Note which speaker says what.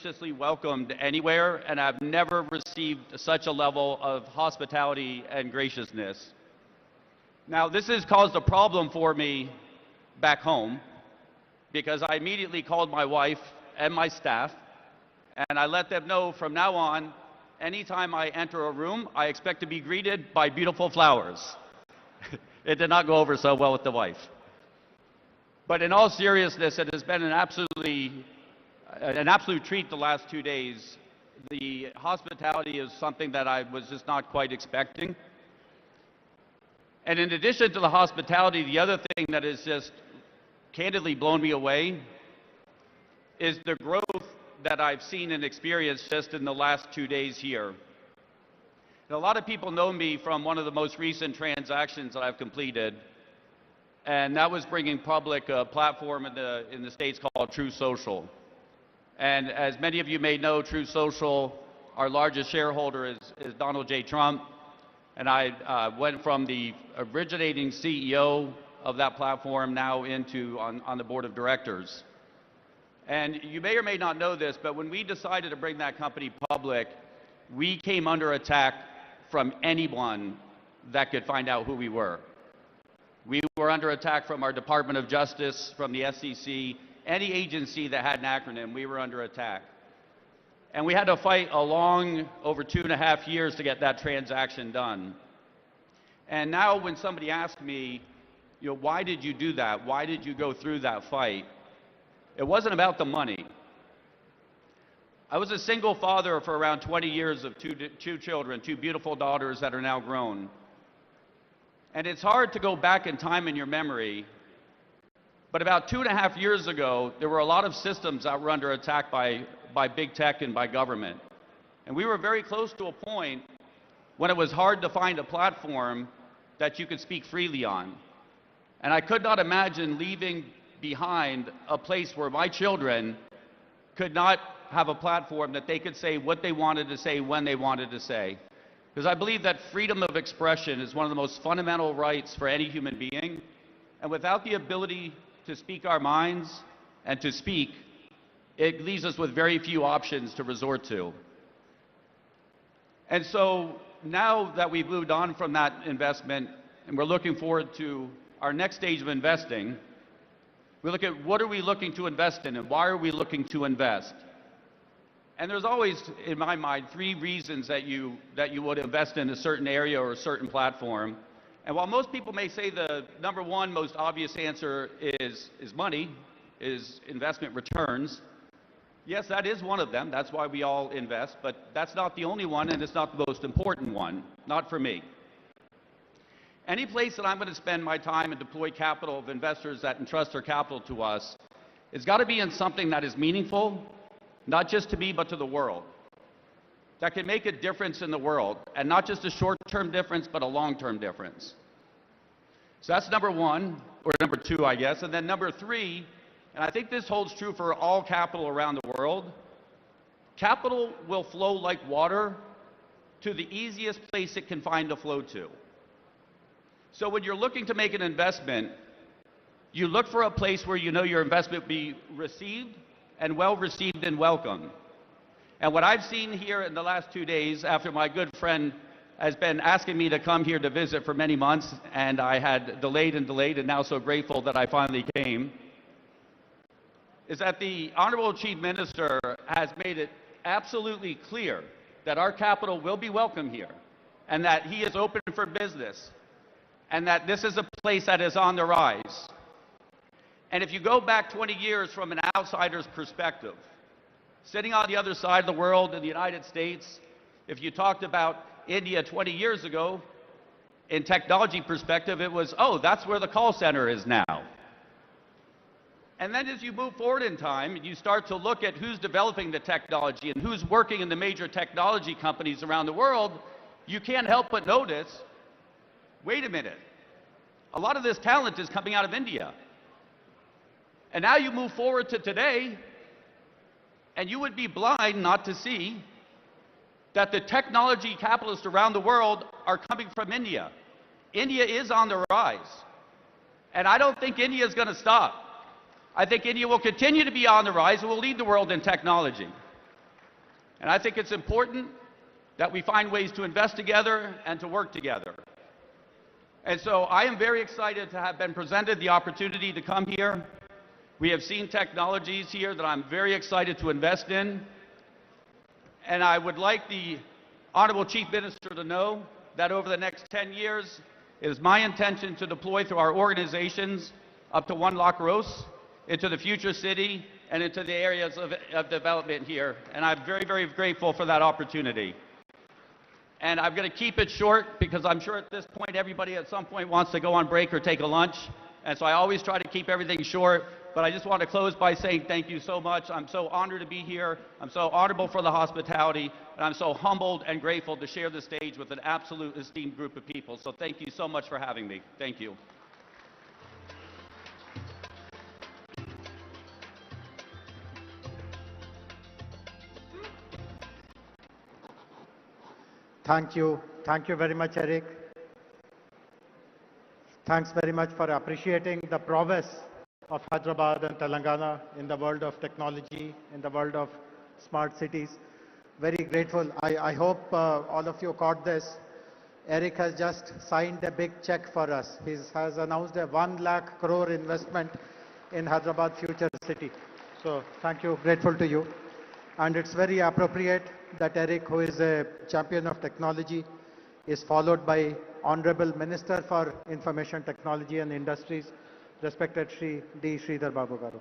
Speaker 1: graciously welcomed anywhere, and I've never received such a level of hospitality and graciousness. Now, this has caused a problem for me back home, because I immediately called my wife and my staff, and I let them know from now on, anytime I enter a room, I expect to be greeted by beautiful flowers. It did not go over so well with the wife. But in all seriousness, it has been an absolute treat the last 2 days. The hospitality is something that I was just not quite expecting. And in addition to the hospitality, the other thing that has just candidly blown me away is the growth that I've seen and experienced just in the last 2 days here. And a lot of people know me from one of the most recent transactions that I've completed, and that was bringing public a platform in the States called True Social. And as many of you may know, True Social, our largest shareholder is Donald J. Trump, and I went from the originating CEO of that platform now into on the board of directors. And you may or may not know this, but when we decided to bring that company public, we came under attack from anyone that could find out who we were. We were under attack from our Department of Justice, from the SEC, any agency that had an acronym, we were under attack. And we had to fight over 2.5 years to get that transaction done. And now when somebody asks me, why did you do that? Why did you go through that fight? It wasn't about the money. I was a single father for around 20 years of two children, two beautiful daughters that are now grown. And it's hard to go back in time in your memory, but about 2.5 years ago, there were a lot of systems that were under attack by big tech and by government. And we were very close to a point when it was hard to find a platform that you could speak freely on. And I could not imagine leaving behind a place where my children could not have a platform that they could say what they wanted to say when they wanted to say. Because I believe that freedom of expression is one of the most fundamental rights for any human being. And without the ability to speak our minds and to speak, it leaves us with very few options to resort to. And so now that we've moved on from that investment and we're looking forward to our next stage of investing, we look at what are we looking to invest in and why are we looking to invest? And there's always, in my mind, 3 reasons that you would invest in a certain area or a certain platform. And while most people may say the number one most obvious answer is money, is investment returns, yes, that is one of them. That's why we all invest, but that's not the only one and it's not the most important one, not for me. Any place that I'm going to spend my time and deploy capital of investors that entrust their capital to us, it's got to be in something that is meaningful, not just to me, but to the world. That can make a difference in the world, and not just a short-term difference, but a long-term difference. So that's number one, or number two, I guess. And then number 3, and I think this holds true for all capital around the world, capital will flow like water to the easiest place it can find to flow to. So when you're looking to make an investment, you look for a place where you know your investment will be received and well received and welcomed. And what I've seen here in the last 2 days, after my good friend has been asking me to come here to visit for many months, and I had delayed and delayed, and now so grateful that I finally came, is that the Honorable Chief Minister has made it absolutely clear that our capital will be welcome here, and that he is open for business, and that this is a place that is on the rise. And if you go back 20 years from an outsider's perspective, sitting on the other side of the world in the United States, if you talked about India 20 years ago, in technology perspective, it was, oh, that's where the call center is now. And then as you move forward in time, you start to look at who's developing the technology and who's working in the major technology companies around the world, you can't help but notice, wait a minute, a lot of this talent is coming out of India. And now you move forward to today, and you would be blind not to see that the technology capitalists around the world are coming from India. India is on the rise. And I don't think India is going to stop. I think India will continue to be on the rise and will lead the world in technology. And I think it's important that we find ways to invest together and to work together. And so I am very excited to have been presented the opportunity to come here. We have seen technologies here that I'm very excited to invest in. And I would like the Honorable Chief Minister to know that over the next 10 years, it is my intention to deploy through our organizations up to 1 lakh crores into the future city and into the areas of development here. And I'm very, very grateful for that opportunity. And I'm going to keep it short because I'm sure at this point everybody at some point wants to go on break or take a lunch. And so I always try to keep everything short. But I just want to close by saying thank you so much. I'm so honored to be here. I'm so honorable for the hospitality. And I'm so humbled and grateful to share the stage with an absolute esteemed group of people. So thank you so much for having me. Thank you.
Speaker 2: Thank you. Thank you very much, Eric. Thanks very much for appreciating the prowess of Hyderabad and Telangana in the world of technology, in the world of smart cities. Very grateful. I hope all of you caught this. Eric has just signed a big check for us. He has announced a 1 lakh crore investment in Hyderabad Future City. So thank you, grateful to you. And it's very appropriate that Eric, who is a champion of technology, is followed by Honorable Minister for Information Technology and Industries, respected Shri D. Sridhar Babu Garu.